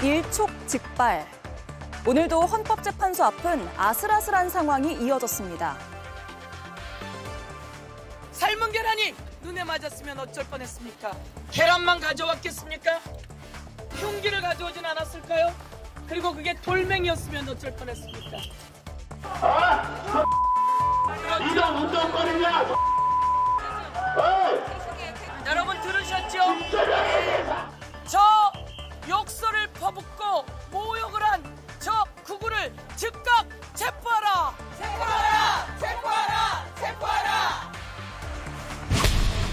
일촉즉발. 오늘도 헌법재판소 앞은 아슬아슬한 상황이 이어졌습니다. 삶은 계란이 눈에 맞았으면 어쩔 뻔했습니까? 계란만 가져왔겠습니까? 흉기를 가져오진 않았을까요? 그리고 그게 돌멩이였으면 어쩔 뻔했습니까? 네가 운전거리냐? 여러분 들으셨죠? 저 욕설을 퍼붓고 모욕을 한 저 구구를 즉각 체포하라! 체포하라! 체포하라! 체포하라!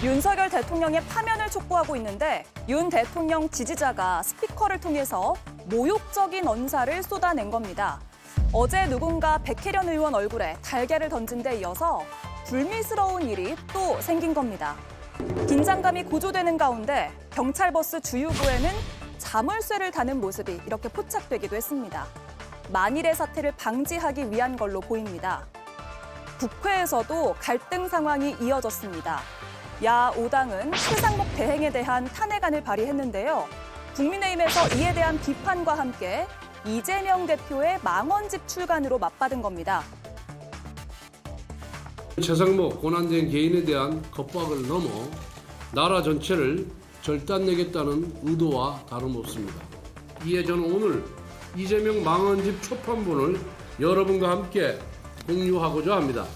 윤석열 대통령의 파면을 촉구하고 있는데 윤 대통령 지지자가 스피커를 통해서 모욕적인 언사를 쏟아낸 겁니다. 어제 누군가 백혜련 의원 얼굴에 달걀을 던진 데 이어서 불미스러운 일이 또 생긴 겁니다. 긴장감이 고조되는 가운데 경찰버스 주유구에는 자물쇠를 다는 모습이 이렇게 포착되기도 했습니다. 만일의 사태를 방지하기 위한 걸로 보입니다. 국회에서도 갈등 상황이 이어졌습니다. 야 5당은 최상목 대행에 대한 탄핵안을 발의했는데요. 국민의힘에서 이에 대한 비판과 함께 이재명 대표의 망언집 출간으로 맞받은 겁니다. 최상목 고난된 개인에 대한 겁박을 넘어 나라 전체를 절단내겠다는 의도와 다름없습니다. 이에 저는 오늘 이재명 망언집 초판본을 여러분과 함께 공유하고자 합니다.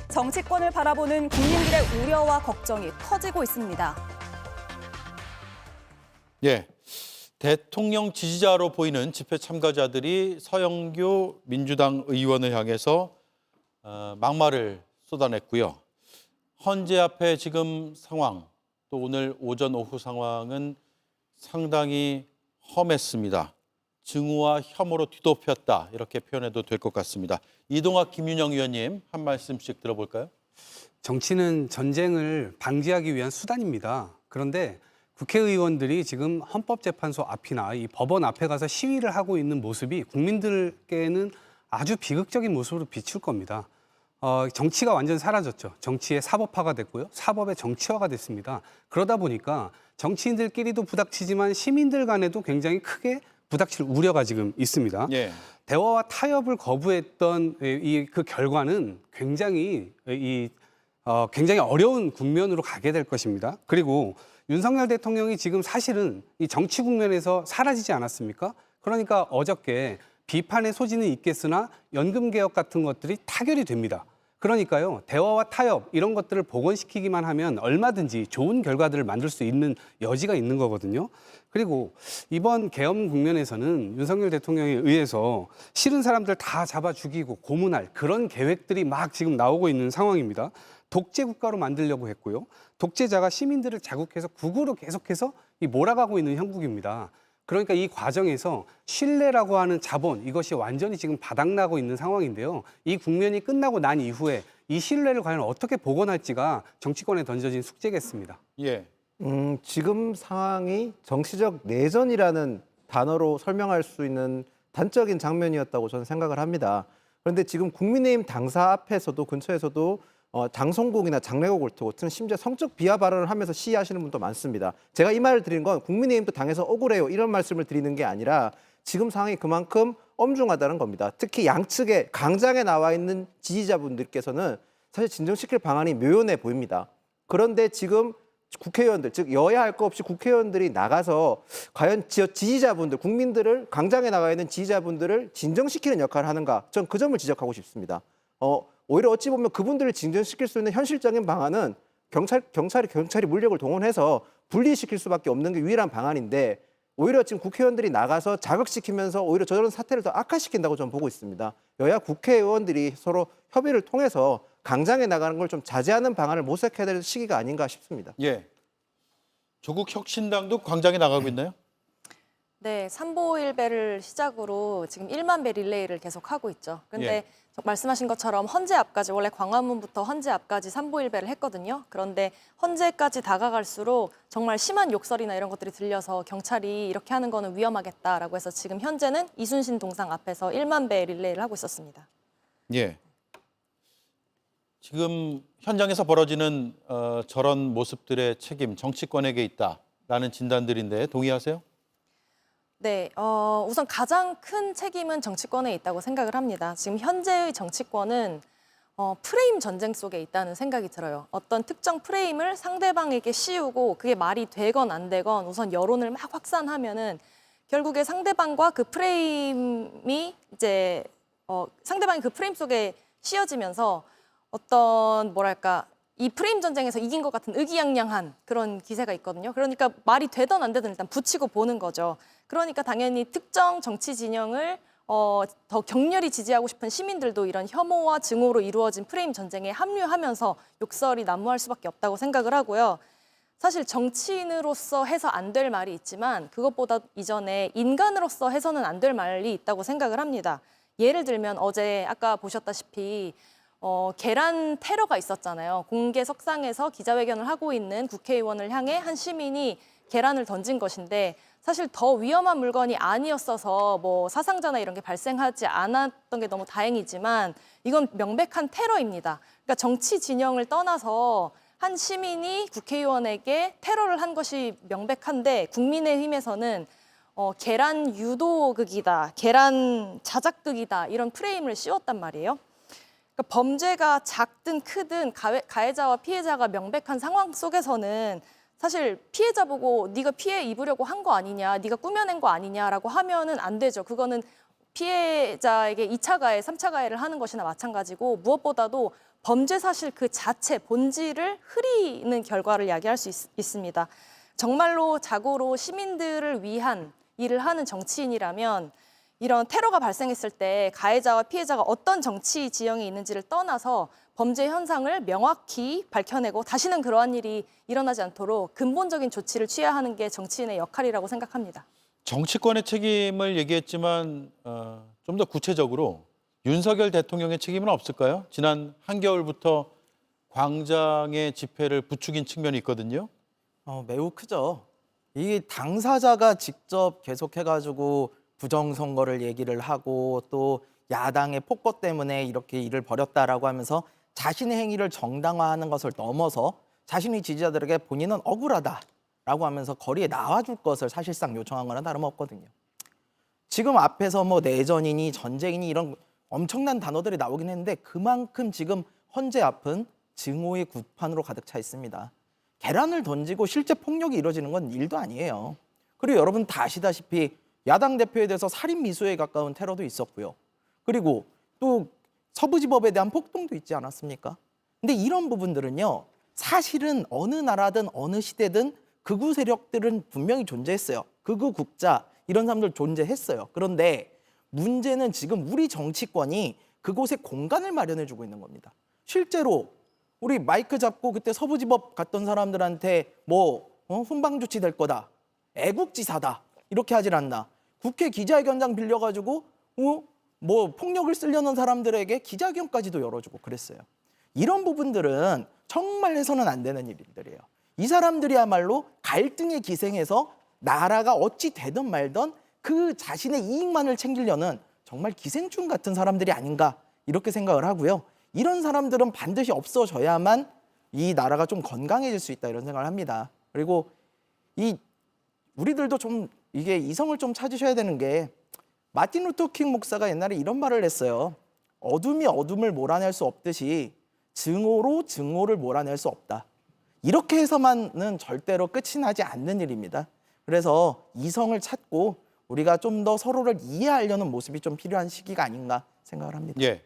정치권을 바라보는 국민들의 우려와 걱정이 커지고 있습니다. 예, 대통령 지지자로 보이는 집회 참가자들이 서영교 민주당 의원을 향해서 막말을 쏟아냈고요. 헌재 앞에 지금 상황, 또 오늘 오전 오후 상황은 상당히 험했습니다. 증오와 혐오로 뒤덮였다, 이렇게 표현해도 될 것 같습니다. 이동학 김윤영 의원님 한 말씀씩 들어볼까요? 정치는 전쟁을 방지하기 위한 수단입니다. 그런데 국회의원들이 지금 헌법재판소 앞이나 이 법원 앞에 가서 시위를 하고 있는 모습이 국민들께는 아주 비극적인 모습으로 비출 겁니다. 정치가 완전 사라졌죠. 정치의 사법화가 됐고요. 사법의 정치화가 됐습니다. 그러다 보니까 정치인들끼리도 부닥치지만 시민들 간에도 굉장히 크게 부닥칠 우려가 지금 있습니다. 예. 대화와 타협을 거부했던 그 결과는 굉장히 어려운 국면으로 가게 될 것입니다. 그리고 윤석열 대통령이 지금 사실은 이 정치 국면에서 사라지지 않았습니까? 그러니까 어저께 비판의 소지는 있겠으나 연금개혁 같은 것들이 타결이 됩니다. 그러니까요, 대화와 타협 이런 것들을 복원시키기만 하면 얼마든지 좋은 결과들을 만들 수 있는 여지가 있는 거거든요. 그리고 이번 계엄 국면에서는 윤석열 대통령에 의해서 싫은 사람들 다 잡아 죽이고 고문할 그런 계획들이 막 지금 나오고 있는 상황입니다. 독재 국가로 만들려고 했고요. 독재자가 시민들을 자극해서 국으로 계속해서 몰아가고 있는 형국입니다. 그러니까 이 과정에서 신뢰라고 하는 자본, 이것이 완전히 지금 바닥나고 있는 상황인데요. 이 국면이 끝나고 난 이후에 이 신뢰를 과연 어떻게 복원할지가 정치권에 던져진 숙제겠습니다. 예. 지금 상황이 정치적 내전이라는 단어로 설명할 수 있는 단적인 장면이었다고 저는 생각을 합니다. 그런데 지금 국민의힘 당사 앞에서도 근처에서도 장송곡이나 장례곡을 틀고 심지어 성적 비하 발언을 하면서 시위하시는 분도 많습니다. 제가 이 말을 드리는 건 국민의힘도 당에서 억울해요 이런 말씀을 드리는 게 아니라 지금 상황이 그만큼 엄중하다는 겁니다. 특히 양측에 강장에 나와 있는 지지자분들께서는 사실 진정시킬 방안이 묘연해 보입니다. 그런데 지금 국회의원들, 즉 여야 할 거 없이 국회의원들이 나가서 과연 지지자분들, 국민들을 강장에 나가 있는 지지자분들을 진정시키는 역할을 하는가? 전 그 점을 지적하고 싶습니다. 오히려 어찌 보면 그분들을 진정시킬 수 있는 현실적인 방안은 경찰이 물력을 동원해서 분리시킬 수밖에 없는 게 유일한 방안인데 오히려 지금 국회의원들이 나가서 자극시키면서 오히려 저런 사태를 더 악화시킨다고 저는 보고 있습니다. 여야 국회의원들이 서로 협의를 통해서 강장에 나가는 걸 좀 자제하는 방안을 모색해야 될 시기가 아닌가 싶습니다. 예. 조국 혁신당도 광장에 나가고 있나요? 네, 삼보일배를 시작으로 지금 1만 배 릴레이를 계속하고 있죠. 그런데 예. 말씀하신 것처럼 헌재 앞까지, 원래 광화문부터 헌재 앞까지 삼보일배를 했거든요. 그런데 헌재까지 다가갈수록 정말 심한 욕설이나 이런 것들이 들려서 경찰이 이렇게 하는 거는 위험하겠다라고 해서 지금 현재는 이순신 동상 앞에서 1만 배 릴레이를 하고 있었습니다. 예. 지금 현장에서 벌어지는 저런 모습들의 책임 정치권에게 있다라는 진단들인데 동의하세요? 네, 우선 가장 큰 책임은 정치권에 있다고 생각을 합니다. 지금 현재의 정치권은 프레임 전쟁 속에 있다는 생각이 들어요. 어떤 특정 프레임을 상대방에게 씌우고 그게 말이 되건 안 되건 우선 여론을 막 확산하면은 결국에 상대방과 그 프레임이 이제 상대방이 그 프레임 속에 씌워지면서 어떤 뭐랄까 이 프레임 전쟁에서 이긴 것 같은 의기양양한 그런 기세가 있거든요. 그러니까 말이 되든 안 되든 일단 붙이고 보는 거죠. 그러니까 당연히 특정 정치 진영을 더 격렬히 지지하고 싶은 시민들도 이런 혐오와 증오로 이루어진 프레임 전쟁에 합류하면서 욕설이 난무할 수밖에 없다고 생각을 하고요. 사실 정치인으로서 해서 안 될 말이 있지만 그것보다 이전에 인간으로서 해서는 안 될 말이 있다고 생각을 합니다. 예를 들면 어제 아까 보셨다시피 계란 테러가 있었잖아요. 공개 석상에서 기자회견을 하고 있는 국회의원을 향해 한 시민이 계란을 던진 것인데 사실 더 위험한 물건이 아니었어서 뭐 사상자나 이런 게 발생하지 않았던 게 너무 다행이지만 이건 명백한 테러입니다. 그러니까 정치 진영을 떠나서 한 시민이 국회의원에게 테러를 한 것이 명백한데 국민의힘에서는 계란 유도극이다, 계란 자작극이다 이런 프레임을 씌웠단 말이에요. 그러니까 범죄가 작든 크든 가해자와 피해자가 명백한 상황 속에서는 사실 피해자 보고 네가 피해 입으려고 한 거 아니냐, 네가 꾸며낸 거 아니냐라고 하면은 안 되죠. 그거는 피해자에게 2차 가해, 3차 가해를 하는 것이나 마찬가지고 무엇보다도 범죄 사실 그 자체, 본질을 흐리는 결과를 야기할 수 있습니다. 정말로 자고로 시민들을 위한 일을 하는 정치인이라면 이런 테러가 발생했을 때 가해자와 피해자가 어떤 정치 지형에 있는지를 떠나서 범죄 현상을 명확히 밝혀내고 다시는 그러한 일이 일어나지 않도록 근본적인 조치를 취해야 하는 게 정치인의 역할이라고 생각합니다. 정치권의 책임을 얘기했지만 좀 더 구체적으로 윤석열 대통령의 책임은 없을까요? 지난 한겨울부터 광장의 집회를 부추긴 측면이 있거든요. 매우 크죠. 이 당사자가 직접 계속해가지고 부정선거를 얘기를 하고 또 야당의 폭거 때문에 이렇게 일을 벌였다라고 하면서 자신의 행위를 정당화하는 것을 넘어서 자신의 지지자들에게 본인은 억울하다라고 하면서 거리에 나와줄 것을 사실상 요청한 거나 다름없거든요. 지금 앞에서 뭐 내전이니 전쟁이니 이런 엄청난 단어들이 나오긴 했는데 그만큼 지금 헌재 앞은 증오의 구판으로 가득 차 있습니다. 계란을 던지고 실제 폭력이 이루어지는 건 일도 아니에요. 그리고 여러분 다 아시다시피 야당 대표에 대해서 살인 미수에 가까운 테러도 있었고요. 그리고 또 서부지법에 대한 폭동도 있지 않았습니까? 근데 이런 부분들은요. 사실은 어느 나라든 어느 시대든 극우 세력들은 분명히 존재했어요. 극우 국자 이런 사람들 존재했어요. 그런데 문제는 지금 우리 정치권이 그곳에 공간을 마련해주고 있는 겁니다. 실제로 우리 마이크 잡고 그때 서부지법 갔던 사람들한테 훈방 조치 될 거다. 애국지사다. 이렇게 하질 않나. 국회 기자회견장 빌려가지고 폭력을 쓰려는 사람들에게 기자회견까지도 열어주고 그랬어요. 이런 부분들은 정말 해서는 안 되는 일들이에요. 이 사람들이야말로 갈등에 기생해서 나라가 어찌 되든 말든 그 자신의 이익만을 챙기려는 정말 기생충 같은 사람들이 아닌가 이렇게 생각을 하고요. 이런 사람들은 반드시 없어져야만 이 나라가 좀 건강해질 수 있다 이런 생각을 합니다. 그리고 우리들도 좀 이게 이성을 좀 찾으셔야 되는 게 마틴 루터 킹 목사가 옛날에 이런 말을 했어요. 어둠이 어둠을 몰아낼 수 없듯이 증오로 증오를 몰아낼 수 없다. 이렇게 해서만은 절대로 끝이 나지 않는 일입니다. 그래서 이성을 찾고 우리가 좀 더 서로를 이해하려는 모습이 좀 필요한 시기가 아닌가 생각을 합니다. 예,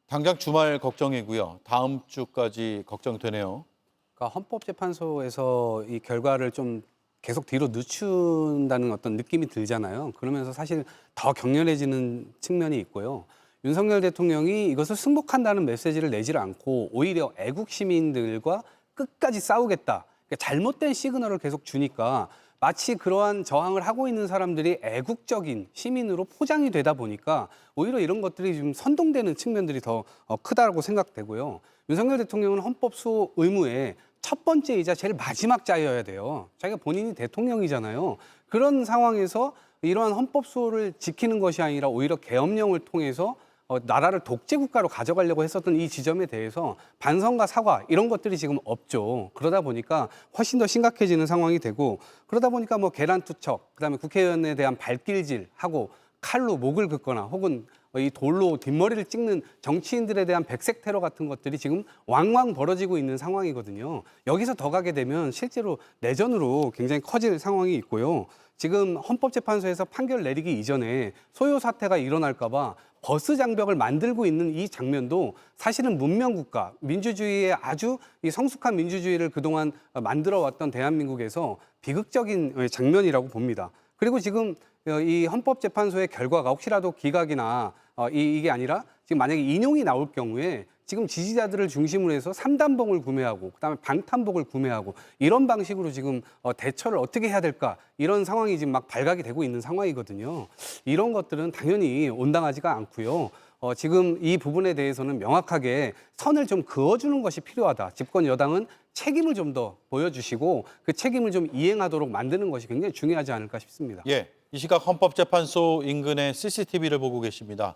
당장 주말 걱정이고요. 다음 주까지 걱정되네요. 그러니까 헌법재판소에서 이 결과를 좀 계속 뒤로 늦춘다는 어떤 느낌이 들잖아요. 그러면서 사실 더 격렬해지는 측면이 있고요. 윤석열 대통령이 이것을 승복한다는 메시지를 내지를 않고 오히려 애국 시민들과 끝까지 싸우겠다. 그러니까 잘못된 시그널을 계속 주니까 마치 그러한 저항을 하고 있는 사람들이 애국적인 시민으로 포장이 되다 보니까 오히려 이런 것들이 좀 선동되는 측면들이 더 크다고 생각되고요. 윤석열 대통령은 헌법 수호 의무에 첫 번째이자 제일 마지막 자여야 돼요. 자기가 본인이 대통령이잖아요. 그런 상황에서 이러한 헌법 수호를 지키는 것이 아니라 오히려 계엄령을 통해서 나라를 독재 국가로 가져가려고 했었던 이 지점에 대해서 반성과 사과 이런 것들이 지금 없죠. 그러다 보니까 훨씬 더 심각해지는 상황이 되고 그러다 보니까 뭐 계란 투척, 그다음에 국회의원에 대한 발길질하고 칼로 목을 긋거나 혹은 이 돌로 뒷머리를 찍는 정치인들에 대한 백색 테러 같은 것들이 지금 왕왕 벌어지고 있는 상황이거든요. 여기서 더 가게 되면 실제로 내전으로 굉장히 커질 상황이 있고요. 지금 헌법재판소에서 판결 내리기 이전에 소요 사태가 일어날까 봐 버스 장벽을 만들고 있는 이 장면도 사실은 문명국가, 민주주의의 아주 이 성숙한 민주주의를 그동안 만들어 왔던 대한민국에서 비극적인 장면이라고 봅니다. 그리고 지금 이 헌법재판소의 결과가 혹시라도 기각이나 이게 아니라 지금 만약에 인용이 나올 경우에 지금 지지자들을 중심으로 해서 3단봉을 구매하고 그다음에 방탄복을 구매하고 이런 방식으로 지금 대처를 어떻게 해야 될까 이런 상황이 지금 막 발각이 되고 있는 상황이거든요. 이런 것들은 당연히 온당하지가 않고요. 지금 이 부분에 대해서는 명확하게 선을 좀 그어주는 것이 필요하다. 집권 여당은 책임을 좀 더 보여주시고 그 책임을 좀 이행하도록 만드는 것이 굉장히 중요하지 않을까 싶습니다. 예, 이 시각 헌법재판소 인근의 CCTV를 보고 계십니다.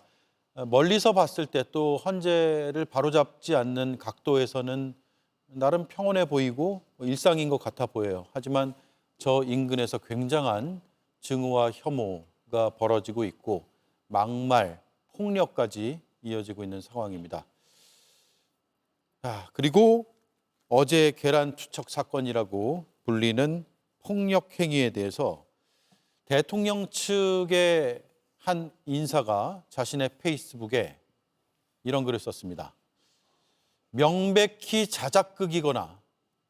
멀리서 봤을 때 또 헌재를 바로잡지 않는 각도에서는 나름 평온해 보이고 일상인 것 같아 보여요. 하지만 저 인근에서 굉장한 증오와 혐오가 벌어지고 있고 막말, 폭력까지 이어지고 있는 상황입니다. 그리고 어제 계란 투척 사건이라고 불리는 폭력 행위에 대해서 대통령 측의 한 인사가 자신의 페이스북에 이런 글을 썼습니다. 명백히 자작극이거나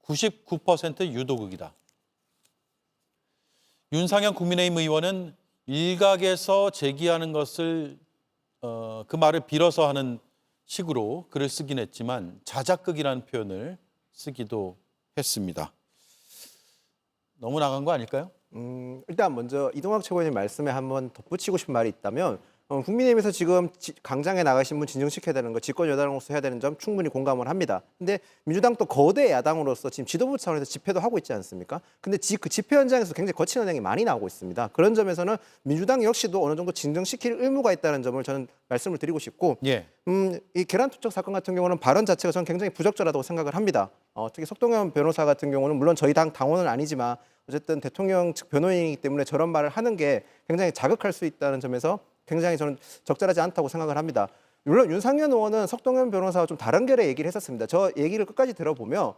99% 유도극이다. 윤상현 국민의힘 의원은 일각에서 제기하는 것을 그 말을 빌어서 하는 식으로 글을 쓰긴 했지만 자작극이라는 표현을 쓰기도 했습니다. 너무 나간 거 아닐까요? 일단 먼저 이동학 최고위원님 말씀에 한번 덧붙이고 싶은 말이 있다면 국민의힘에서 지금 강장에 나가신 분 진정시켜야 되는 거 집권 여당으로서 해야 되는 점 충분히 공감을 합니다. 근데 민주당도 거대 야당으로서 지금 지도부 차원에서 집회도 하고 있지 않습니까? 근데 그 집회 현장에서 굉장히 거친 언행이 많이 나오고 있습니다. 그런 점에서는 민주당 역시도 어느 정도 진정시킬 의무가 있다는 점을 저는 말씀을 드리고 싶고 예. 이 계란 투척 사건 같은 경우는 발언 자체가 저는 굉장히 부적절하다고 생각을 합니다. 특히 석동현 변호사 같은 경우는 물론 저희 당 당원은 아니지만 어쨌든 대통령 측 변호인이기 때문에 저런 말을 하는 게 굉장히 자극할 수 있다는 점에서 굉장히 저는 적절하지 않다고 생각을 합니다. 물론 윤상현 의원은 석동현 변호사와 좀 다른 결의 얘기를 했었습니다. 저 얘기를 끝까지 들어보면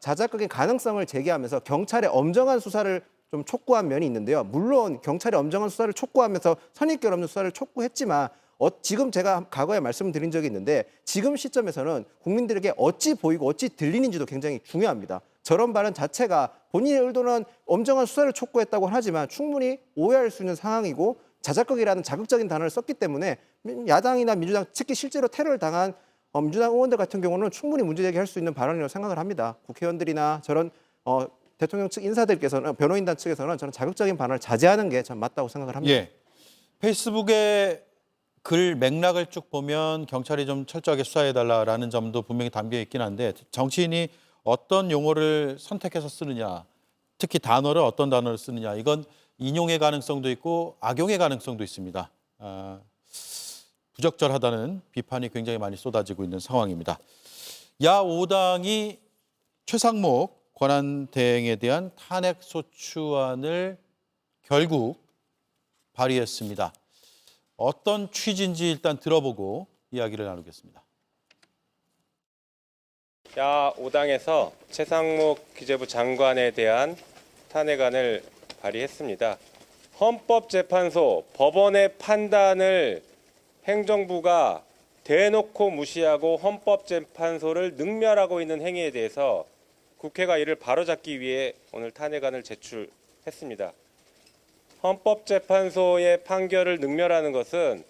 자작극의 가능성을 제기하면서 경찰의 엄정한 수사를 좀 촉구한 면이 있는데요. 물론 경찰의 엄정한 수사를 촉구하면서 선입견 없는 수사를 촉구했지만 지금 제가 과거에 말씀드린 적이 있는데 지금 시점에서는 국민들에게 어찌 보이고 어찌 들리는지도 굉장히 중요합니다. 저런 발언 자체가 본인의 의도는 엄정한 수사를 촉구했다고 하지만 충분히 오해할 수 있는 상황이고 자작극이라는 자극적인 단어를 썼기 때문에 야당이나 민주당 특히 실제로 테러를 당한 민주당 의원들 같은 경우는 충분히 문제 제기할 수 있는 발언이라고 생각을 합니다. 국회의원들이나 저런 대통령 측 인사들께서는 변호인단 측에서는 저는 자극적인 발언을 자제하는 게 전 맞다고 생각을 합니다. 예. 페이스북에 글 맥락을 쭉 보면 경찰이 좀 철저하게 수사해달라라는 점도 분명히 담겨 있긴 한데 정치인이 어떤 용어를 선택해서 쓰느냐, 특히 단어를 어떤 단어를 쓰느냐, 이건 인용의 가능성도 있고 악용의 가능성도 있습니다. 부적절하다는 비판이 굉장히 많이 쏟아지고 있는 상황입니다. 야 5당이 최상목 권한대행에 대한 탄핵소추안을 결국 발의했습니다. 어떤 취지인지 일단 들어보고 이야기를 나누겠습니다. 야 5당에서 최상목 기재부 장관에 대한 탄핵안을 발의했습니다. 헌법재판소, 법원의 판단을 행정부가 대놓고 무시하고 헌법재판소를 능멸하고 있는 행위에 대해서 국회가 이를 바로잡기 위해 오늘 탄핵안을 제출했습니다. 헌법재판소의 판결을 능멸하는 것은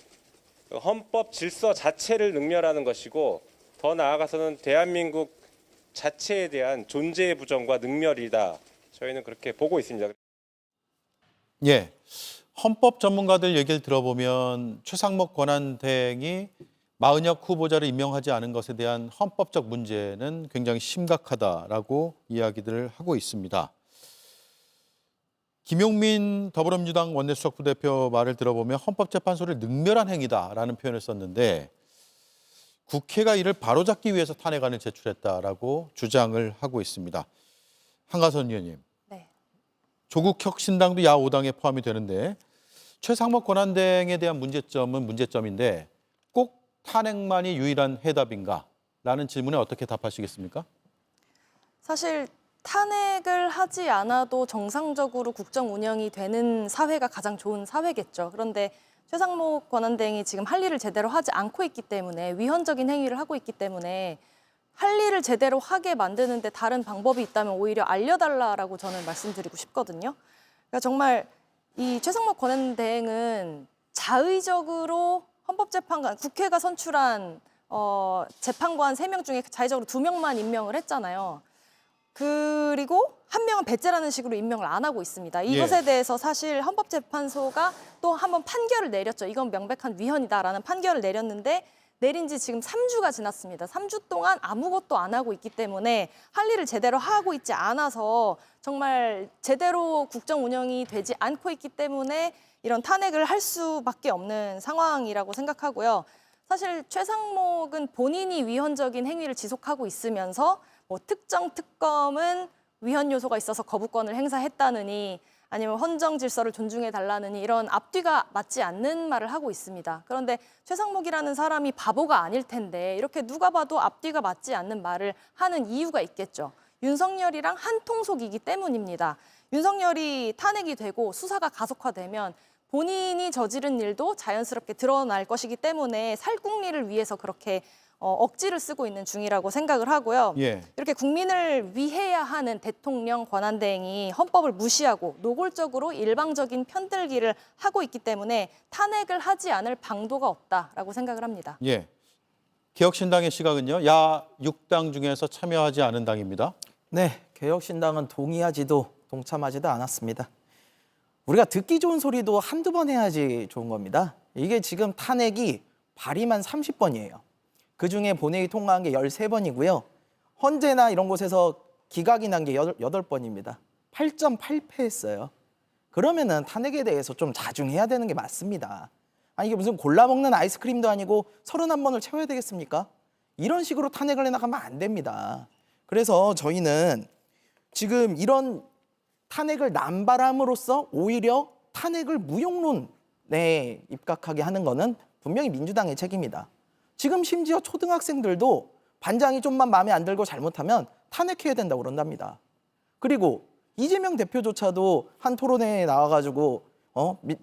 헌법 질서 자체를 능멸하는 것이고 더 나아가서는 대한민국 자체에 대한 존재의 부정과 능멸이다. 저희는 그렇게 보고 있습니다. 예, 헌법 전문가들 얘기를 들어보면 최상목 권한대행이 마은혁 후보자를 임명하지 않은 것에 대한 헌법적 문제는 굉장히 심각하다라고 이야기들을 하고 있습니다. 김용민 더불어민주당 원내수석 부대표 말을 들어보면 헌법재판소를 능멸한 행위다라는 표현을 썼는데 국회가 이를 바로잡기 위해서 탄핵안을 제출했다라고 주장을 하고 있습니다. 한가선 의원님, 네. 조국 혁신당도 야5당에 포함이 되는데 최상목 권한대행에 대한 문제점은 문제점인데 꼭 탄핵만이 유일한 해답인가? 라는 질문에 어떻게 답하시겠습니까? 사실 탄핵을 하지 않아도 정상적으로 국정 운영이 되는 사회가 가장 좋은 사회겠죠. 그런데 최상목 권한대행이 지금 할 일을 제대로 하지 않고 있기 때문에 위헌적인 행위를 하고 있기 때문에 할 일을 제대로 하게 만드는데 다른 방법이 있다면 오히려 알려달라라고 저는 말씀드리고 싶거든요. 그러니까 정말 이 최상목 권한대행은 자의적으로 헌법재판관, 국회가 선출한 재판관 3명 중에 자의적으로 2명만 임명을 했잖아요. 그리고 한 명은 배째라는 식으로 임명을 안 하고 있습니다. 이것에 대해서 사실 헌법재판소가 또 한 번 판결을 내렸죠. 이건 명백한 위헌이다라는 판결을 내렸는데 내린 지 지금 3주가 지났습니다. 3주 동안 아무것도 안 하고 있기 때문에 할 일을 제대로 하고 있지 않아서 정말 제대로 국정 운영이 되지 않고 있기 때문에 이런 탄핵을 할 수밖에 없는 상황이라고 생각하고요. 사실 최상목은 본인이 위헌적인 행위를 지속하고 있으면서 뭐 특정 특검은 위헌 요소가 있어서 거부권을 행사했다느니 아니면 헌정 질서를 존중해 달라느니 이런 앞뒤가 맞지 않는 말을 하고 있습니다. 그런데 최상목이라는 사람이 바보가 아닐 텐데 이렇게 누가 봐도 앞뒤가 맞지 않는 말을 하는 이유가 있겠죠. 윤석열이랑 한 통속이기 때문입니다. 윤석열이 탄핵이 되고 수사가 가속화되면 본인이 저지른 일도 자연스럽게 드러날 것이기 때문에 살궁리를 위해서 그렇게 억지를 쓰고 있는 중이라고 생각을 하고요. 예. 이렇게 국민을 위해야 하는 대통령 권한대행이 헌법을 무시하고 노골적으로 일방적인 편들기를 하고 있기 때문에 탄핵을 하지 않을 방도가 없다라고 생각을 합니다. 예. 개혁신당의 시각은요. 야 6당 중에서 참여하지 않은 당입니다. 네, 개혁신당은 동의하지도 동참하지도 않았습니다. 우리가 듣기 좋은 소리도 한두 번 해야지 좋은 겁니다. 이게 지금 탄핵이 발의만 30번이에요. 그중에 본회의 통과한 게 13번이고요. 헌재나 이런 곳에서 기각이 난 게 8번입니다. 8.8패했어요. 그러면은 탄핵에 대해서 좀 자중해야 되는 게 맞습니다. 아니 이게 무슨 골라 먹는 아이스크림도 아니고 31번을 채워야 되겠습니까? 이런 식으로 탄핵을 해나가면 안 됩니다. 그래서 저희는 지금 이런 탄핵을 남발함으로써 오히려 탄핵을 무용론에 입각하게 하는 거는 분명히 민주당의 책임이다. 지금 심지어 초등학생들도 반장이 좀만 마음에 안 들고 잘못하면 탄핵해야 된다고 그런답니다. 그리고 이재명 대표조차도 한 토론회에 나와가지고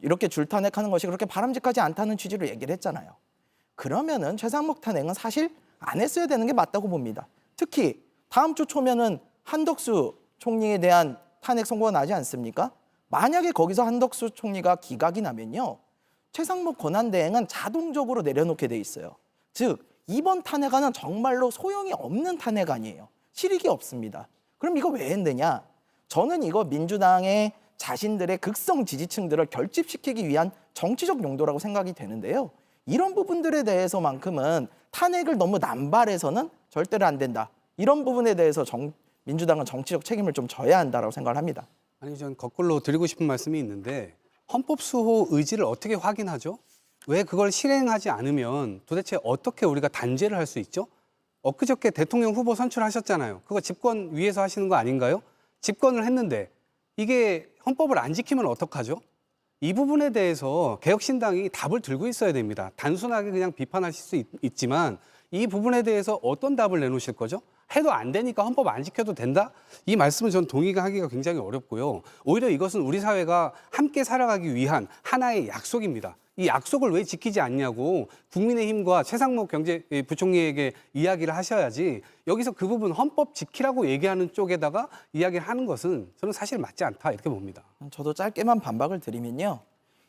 이렇게 줄탄핵하는 것이 그렇게 바람직하지 않다는 취지로 얘기를 했잖아요. 그러면은 최상목 탄핵은 사실 안 했어야 되는 게 맞다고 봅니다. 특히 다음 주 초면은 한덕수 총리에 대한 탄핵 선고가 나지 않습니까? 만약에 거기서 한덕수 총리가 기각이 나면요. 최상목 권한대행은 자동적으로 내려놓게 돼 있어요. 즉 이번 탄핵안은 정말로 소용이 없는 탄핵안이에요. 실익이 없습니다. 그럼 이거 왜 했느냐? 저는 이거 민주당의 자신들의 극성 지지층들을 결집시키기 위한 정치적 용도라고 생각이 되는데요. 이런 부분들에 대해서만큼은 탄핵을 너무 남발해서는 절대로 안 된다. 이런 부분에 대해서 민주당은 정치적 책임을 좀 져야 한다고 생각을 합니다. 아니, 전 거꾸로 드리고 싶은 말씀이 있는데 헌법 수호 의지를 어떻게 확인하죠? 왜 그걸 실행하지 않으면 도대체 어떻게 우리가 단죄를 할 수 있죠? 엊그저께 대통령 후보 선출하셨잖아요. 그거 집권 위에서 하시는 거 아닌가요? 집권을 했는데 이게 헌법을 안 지키면 어떡하죠? 이 부분에 대해서 개혁신당이 답을 들고 있어야 됩니다. 단순하게 그냥 비판하실 수 있지만 이 부분에 대해서 어떤 답을 내놓으실 거죠? 해도 안 되니까 헌법 안 지켜도 된다? 이 말씀은 전 동의가 하기가 굉장히 어렵고요. 오히려 이것은 우리 사회가 함께 살아가기 위한 하나의 약속입니다. 이 약속을 왜 지키지 않냐고 국민의힘과 최상목 경제부총리에게 이야기를 하셔야지 여기서 그 부분 헌법 지키라고 얘기하는 쪽에다가 이야기를 하는 것은 저는 사실 맞지 않다 이렇게 봅니다. 저도 짧게만 반박을 드리면요.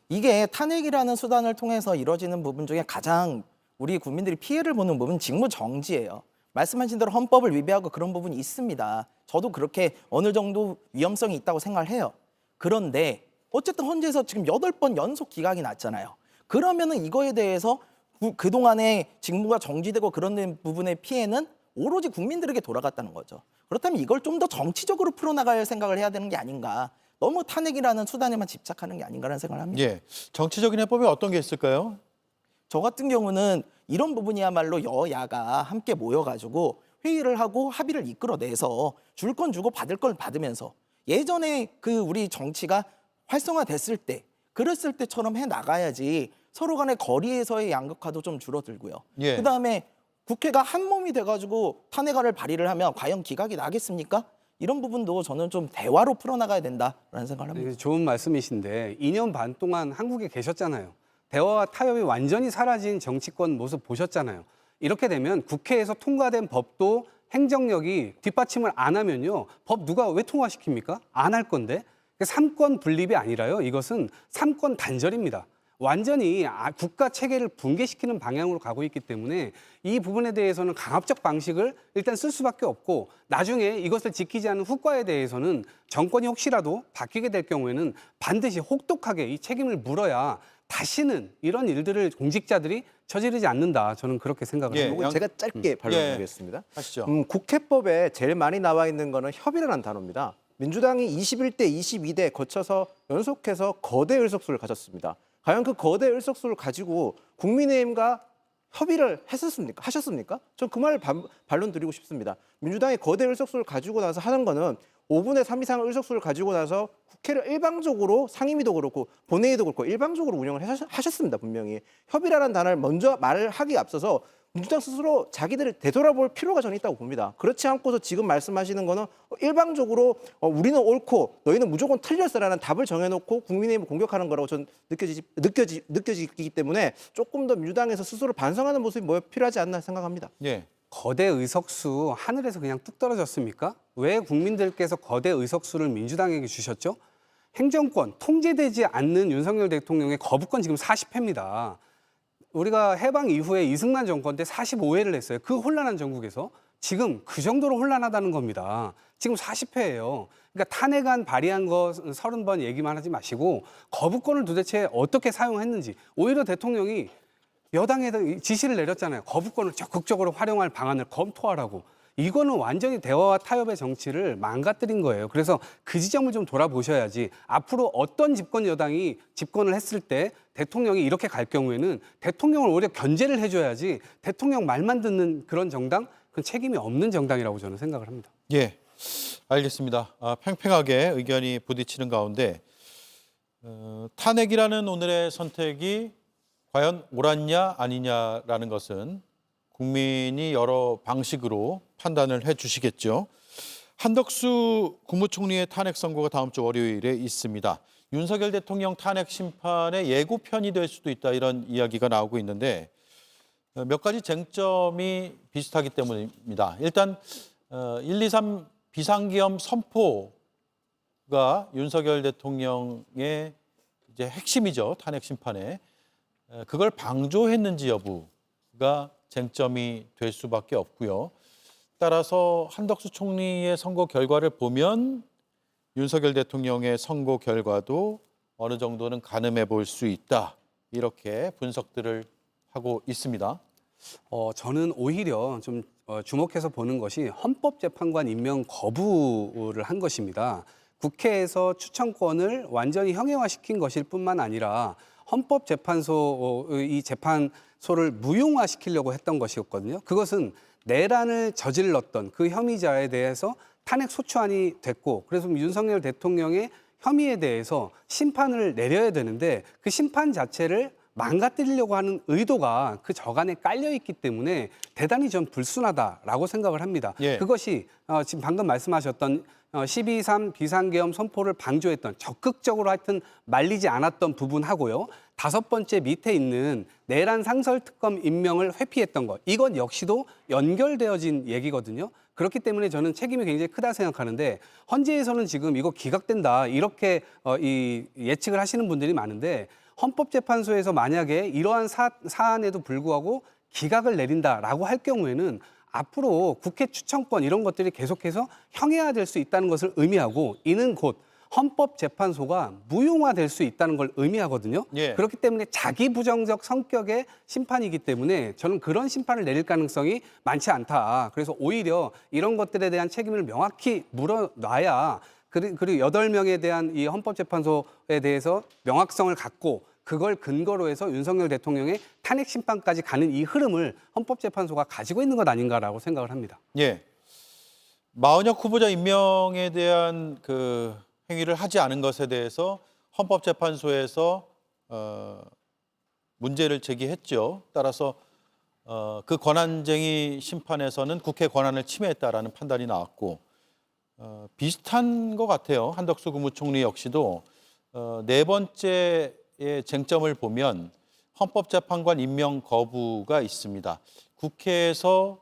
이게 탄핵이라는 수단을 통해서 이루어지는 부분 중에 가장 우리 국민들이 피해를 보는 부분은 직무정지예요. 말씀하신 대로 헌법을 위배하고 그런 부분이 있습니다. 저도 그렇게 어느 정도 위험성이 있다고 생각을 해요. 그런데 어쨌든 헌재에서 지금 8번 연속 기각이 났잖아요. 그러면은 이거에 대해서 그동안에 직무가 정지되고 그런 부분의 피해는 오로지 국민들에게 돌아갔다는 거죠. 그렇다면 이걸 좀 더 정치적으로 풀어나갈 생각을 해야 되는 게 아닌가. 너무 탄핵이라는 수단에만 집착하는 게 아닌가라는 생각을 합니다. 예. 정치적인 해법이 어떤 게 있을까요? 저 같은 경우는 이런 부분이야말로 여야가 함께 모여가지고 회의를 하고 합의를 이끌어내서 줄 건 주고 받을 건 받으면서 예전에 그 우리 정치가 활성화됐을 때 그랬을 때처럼 해 나가야지 서로 간의 거리에서의 양극화도 좀 줄어들고요. 예. 그다음에 국회가 한 몸이 돼가지고 탄핵안을 발의를 하면 과연 기각이 나겠습니까? 이런 부분도 저는 좀 대화로 풀어나가야 된다라는 생각을 합니다. 좋은 말씀이신데 2년 반 동안 한국에 계셨잖아요. 대화와 타협이 완전히 사라진 정치권 모습 보셨잖아요. 이렇게 되면 국회에서 통과된 법도 행정력이 뒷받침을 안 하면요. 법 누가 왜 통과시킵니까? 안 할 건데. 삼권 분립이 아니라요. 이것은 삼권 단절입니다. 완전히 국가 체계를 붕괴시키는 방향으로 가고 있기 때문에 이 부분에 대해서는 강압적 방식을 일단 쓸 수밖에 없고 나중에 이것을 지키지 않은 후과에 대해서는 정권이 혹시라도 바뀌게 될 경우에는 반드시 혹독하게 이 책임을 물어야 다시는 이런 일들을 공직자들이 저지르지 않는다. 저는 그렇게 생각을 예, 합니다. 제가 짧게 발언드리겠습니다. 하시죠. 국회법에 제일 많이 나와 있는 거는 협의라는 단어입니다. 민주당이 21대, 22대 거쳐서 연속해서 거대 의석수를 가졌습니다. 과연 그 거대 의석수를 가지고 국민의힘과 협의를 했었습니까? 하셨습니까? 전 그 말을 반론 드리고 싶습니다. 민주당이 거대 의석수를 가지고 나서 하는 거는 5분의 3 이상 의석수를 가지고 나서 국회를 일방적으로 상임위도 그렇고 본회의도 그렇고 일방적으로 운영을 하셨습니다. 분명히. 협의라는 단어를 먼저 말을 하기에 앞서서 민주당 스스로 자기들을 되돌아볼 필요가 저는 있다고 봅니다. 그렇지 않고서 지금 말씀하시는 거는 일방적으로 우리는 옳고 너희는 무조건 틀렸어라는 답을 정해놓고 국민의힘을 공격하는 거라고 저는 느껴지기 때문에 조금 더 민주당에서 스스로 반성하는 모습이 필요하지 않나 생각합니다. 예. 거대 의석수 하늘에서 그냥 뚝 떨어졌습니까? 왜 국민들께서 거대 의석수를 민주당에게 주셨죠? 행정권, 통제되지 않는 윤석열 대통령의 거부권 지금 40회입니다. 우리가 해방 이후에 이승만 정권 때 45회를 했어요. 그 혼란한 전국에서 지금 그 정도로 혼란하다는 겁니다. 지금 40회예요. 그러니까 탄핵안 발의한 거 30번 얘기만 하지 마시고 거부권을 도대체 어떻게 사용했는지 오히려 대통령이 여당에 지시를 내렸잖아요. 거부권을 적극적으로 활용할 방안을 검토하라고. 이거는 완전히 대화와 타협의 정치를 망가뜨린 거예요. 그래서 그 지점을 좀 돌아보셔야지 앞으로 어떤 집권 여당이 집권을 했을 때 대통령이 이렇게 갈 경우에는 대통령을 오히려 견제를 해줘야지 대통령 말만 듣는 그런 정당, 그건 책임이 없는 정당이라고 저는 생각을 합니다. 예, 알겠습니다. 팽팽하게 의견이 부딪히는 가운데 탄핵이라는 오늘의 선택이 과연 옳았냐 아니냐라는 것은 국민이 여러 방식으로 판단을 해주시겠죠. 한덕수 국무총리의 탄핵 선고가 다음 주 월요일에 있습니다. 윤석열 대통령 탄핵 심판의 예고편이 될 수도 있다 이런 이야기가 나오고 있는데 몇 가지 쟁점이 비슷하기 때문입니다. 일단 123 비상계엄 선포가 윤석열 대통령의 이제 핵심이죠. 탄핵 심판에. 그걸 방조했는지 여부가 쟁점이 될 수밖에 없고요. 따라서 한덕수 총리의 선거 결과를 보면 윤석열 대통령의 선거 결과도 어느 정도는 가늠해 볼 수 있다. 이렇게 분석들을 하고 있습니다. 저는 오히려 좀 주목해서 보는 것이 헌법재판관 임명 거부를 한 것입니다. 국회에서 추천권을 완전히 형해화시킨 것일 뿐만 아니라 헌법재판소 이 재판소를 무용화시키려고 했던 것이었거든요. 그것은 내란을 저질렀던 그 혐의자에 대해서 탄핵 소추안이 됐고 그래서 윤석열 대통령의 혐의에 대해서 심판을 내려야 되는데 그 심판 자체를 망가뜨리려고 하는 의도가 그 저간에 깔려 있기 때문에 대단히 좀 불순하다라고 생각을 합니다. 예. 그것이 지금 방금 말씀하셨던 12.3 비상계엄 선포를 방조했던 적극적으로 하여튼 말리지 않았던 부분하고요. 5번째 밑에 있는 내란 상설특검 임명을 회피했던 것. 이건 역시도 연결되어진 얘기거든요. 그렇기 때문에 저는 책임이 굉장히 크다 생각하는데 헌재에서는 지금 이거 기각된다 이렇게 예측을 하시는 분들이 많은데 헌법재판소에서 만약에 이러한 사안에도 불구하고 기각을 내린다라고 할 경우에는 앞으로 국회 추천권 이런 것들이 계속해서 형해화될 수 있다는 것을 의미하고 이는 곧 헌법재판소가 무용화될 수 있다는 걸 의미하거든요. 예. 그렇기 때문에 자기 부정적 성격의 심판이기 때문에 저는 그런 심판을 내릴 가능성이 많지 않다. 그래서 오히려 이런 것들에 대한 책임을 명확히 물어놔야 그리고 8명에 대한 이 헌법재판소에 대해서 명확성을 갖고 그걸 근거로 해서 윤석열 대통령의 탄핵 심판까지 가는 이 흐름을 헌법재판소가 가지고 있는 것 아닌가라고 생각을 합니다. 예. 마은혁 후보자 임명에 대한 그 행위를 하지 않은 것에 대해서 헌법재판소에서 문제를 제기했죠. 따라서 그 권한쟁의 심판에서는 국회 권한을 침해했다라는 판단이 나왔고 비슷한 것 같아요. 한덕수 국무총리 역시도 네 번째의 쟁점을 보면 헌법재판관 임명 거부가 있습니다. 국회에서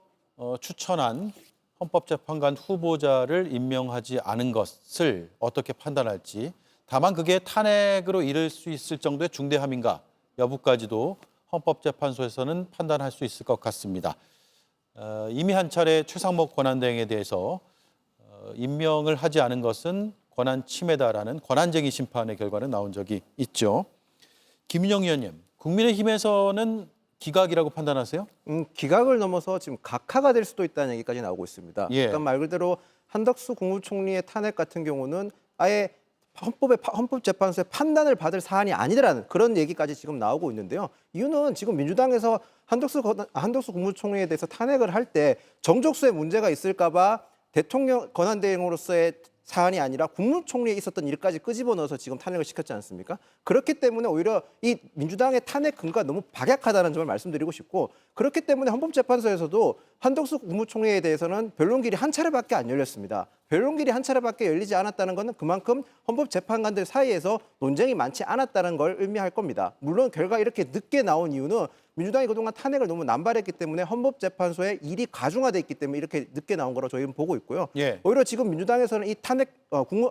추천한 헌법재판관 후보자를 임명하지 않은 것을 어떻게 판단할지, 다만 그게 탄핵으로 이를 수 있을 정도의 중대함인가 여부까지도 헌법재판소에서는 판단할 수 있을 것 같습니다. 이미 한 차례 최상목 권한대행에 대해서 임명을 하지 않은 것은 권한 침해다라는 권한쟁의 심판의 결과는 나온 적이 있죠. 김윤영 의원님, 국민의힘에서는 기각이라고 판단하세요? 기각을 넘어서 지금 각하가 될 수도 있다는 얘기까지 나오고 있습니다. 예. 그러니까 말 그대로 한덕수 국무총리의 탄핵 같은 경우는 아예 헌법재판소의 판단을 받을 사안이 아니라는 그런 얘기까지 지금 나오고 있는데요. 이유는 지금 민주당에서 한덕수 국무총리에 대해서 탄핵을 할 때 정족수에 문제가 있을까 봐 대통령 권한대행으로서의 사안이 아니라 국무총리에 있었던 일까지 끄집어 넣어서 지금 탄핵을 시켰지 않습니까? 그렇기 때문에 오히려 이 민주당의 탄핵 근거가 너무 박약하다는 점을 말씀드리고 싶고, 그렇기 때문에 헌법재판소에서도 한덕수 국무총리에 대해서는 변론길이 한 차례밖에 안 열렸습니다. 변론길이 한 차례밖에 열리지 않았다는 것은 그만큼 헌법재판관들 사이에서 논쟁이 많지 않았다는 걸 의미할 겁니다. 물론 결과 이렇게 늦게 나온 이유는 민주당이 그동안 탄핵을 너무 남발했기 때문에 헌법재판소에 일이 가중화돼 있기 때문에 이렇게 늦게 나온 거로 저희는 보고 있고요. 예. 오히려 지금 민주당에서는 이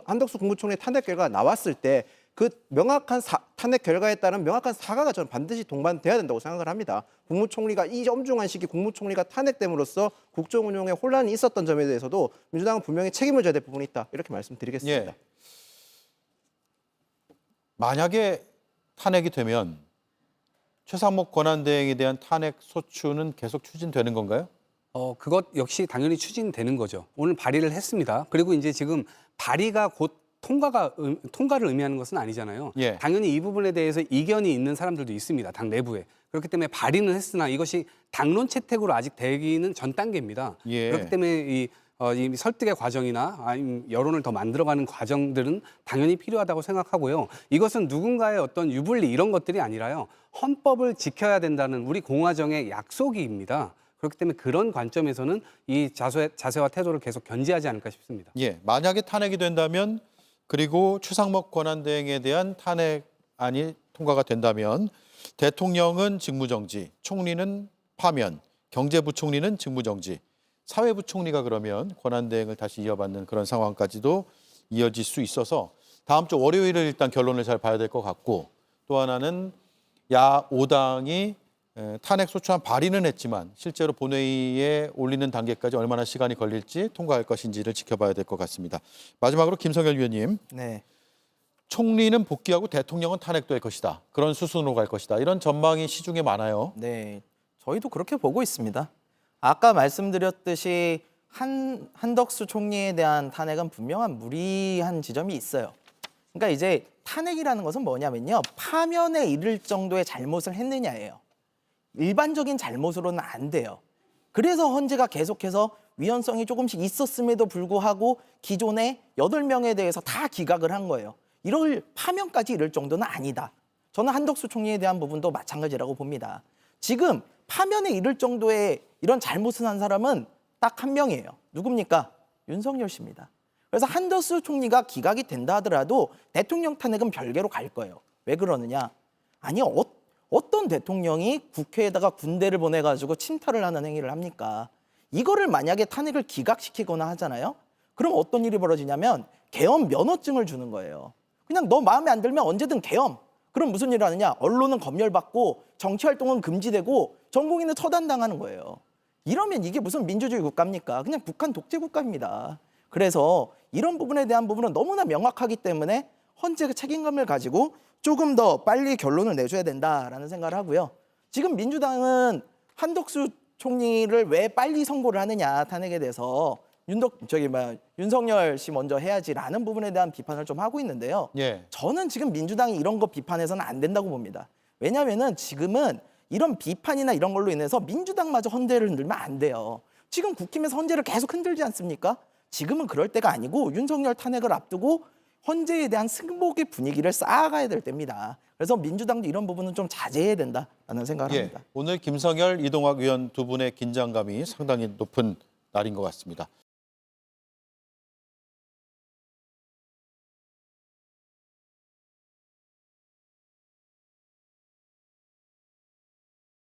한덕수 국무총리의 탄핵 결과가 나왔을 때 그 명확한 탄핵 결과에 따른 명확한 사과가 저는 반드시 동반돼야 된다고 생각을 합니다. 국무총리가 이 엄중한 시기 국무총리가 탄핵됨으로써 국정 운영에 혼란이 있었던 점에 대해서도 민주당은 분명히 책임을 져야 될 부분이 있다. 이렇게 말씀드리겠습니다. 예. 만약에 탄핵이 되면 최상목 권한대행에 대한 탄핵 소추는 계속 추진되는 건가요? 그것 역시 당연히 추진되는 거죠. 오늘 발의를 했습니다. 그리고 이제 지금 발의가 곧 통과를 의미하는 것은 아니잖아요. 예. 당연히 이 부분에 대해서 이견이 있는 사람들도 있습니다. 당 내부에. 그렇기 때문에 발의는 했으나 이것이 당론 채택으로 아직 되기는 전 단계입니다. 예. 그렇기 때문에 이 설득의 과정이나 아니면 여론을 더 만들어가는 과정들은 당연히 필요하다고 생각하고요. 이것은 누군가의 어떤 유불리 이런 것들이 아니라요. 헌법을 지켜야 된다는 우리 공화정의 약속입니다. 그렇기 때문에 그런 관점에서는 이 자세와 태도를 계속 견지하지 않을까 싶습니다. 예. 만약에 탄핵이 된다면, 그리고 최상목 권한대행에 대한 탄핵안이 통과가 된다면 대통령은 직무정지, 총리는 파면, 경제부총리는 직무정지, 사회부총리가 그러면 권한대행을 다시 이어받는 그런 상황까지도 이어질 수 있어서 다음 주 월요일을 일단 결론을 잘 봐야 될 것 같고, 또 하나는 야 5당이 탄핵 소추안 발의는 했지만 실제로 본회의에 올리는 단계까지 얼마나 시간이 걸릴지, 통과할 것인지를 지켜봐야 될 것 같습니다. 마지막으로 김성열 위원님. 네. 총리는 복귀하고 대통령은 탄핵될 것이다. 그런 수순으로 갈 것이다. 이런 전망이 시중에 많아요. 네, 저희도 그렇게 보고 있습니다. 아까 말씀드렸듯이 한덕수 총리에 대한 탄핵은 분명한 무리한 지점이 있어요. 그러니까 이제 탄핵이라는 것은 뭐냐면요, 파면에 이를 정도의 잘못을 했느냐예요. 일반적인 잘못으로는 안 돼요. 그래서 헌재가 계속해서 위헌성이 조금씩 있었음에도 불구하고 기존의 8명에 대해서 다 기각을 한 거예요. 이럴 파면까지 이를 정도는 아니다. 저는 한덕수 총리에 대한 부분도 마찬가지라고 봅니다. 지금 파면에 이를 정도의 이런 잘못을 한 사람은 딱 한 명이에요. 누굽니까? 윤석열 씨입니다. 그래서 한덕수 총리가 기각이 된다 하더라도 대통령 탄핵은 별개로 갈 거예요. 왜 그러느냐? 아니, 어떤 대통령이 국회에다가 군대를 보내가지고 침탈을 하는 행위를 합니까? 이거를 만약에 탄핵을 기각시키거나 하잖아요. 그럼 어떤 일이 벌어지냐면 계엄 면허증을 주는 거예요. 그냥 너 마음에 안 들면 언제든 계엄. 그럼 무슨 일을 하느냐? 언론은 검열받고 정치활동은 금지되고 전공인은 처단당하는 거예요. 이러면 이게 무슨 민주주의 국가입니까? 그냥 북한 독재 국가입니다. 그래서 이런 부분에 대한 부분은 너무나 명확하기 때문에 헌재가 책임감을 가지고 조금 더 빨리 결론을 내줘야 된다라는 생각을 하고요. 지금 민주당은 한덕수 총리를 왜 빨리 선고를 하느냐, 탄핵에 대해서 윤석열 씨 먼저 해야지라는 부분에 대한 비판을 좀 하고 있는데요. 예. 저는 지금 민주당이 이런 거 비판해서는 안 된다고 봅니다. 왜냐하면은 지금은 이런 비판이나 이런 걸로 인해서 민주당마저 헌재를 흔들면 안 돼요. 지금 국힘에서 헌재를 계속 흔들지 않습니까? 지금은 그럴 때가 아니고 윤석열 탄핵을 앞두고 헌재에 대한 승복의 분위기를 쌓아가야 될 때입니다. 그래서 민주당도 이런 부분은 좀 자제해야 된다라는 생각을 예. 합니다. 오늘 김성열, 이동학 의원 두 분의 긴장감이 상당히 높은 날인 것 같습니다.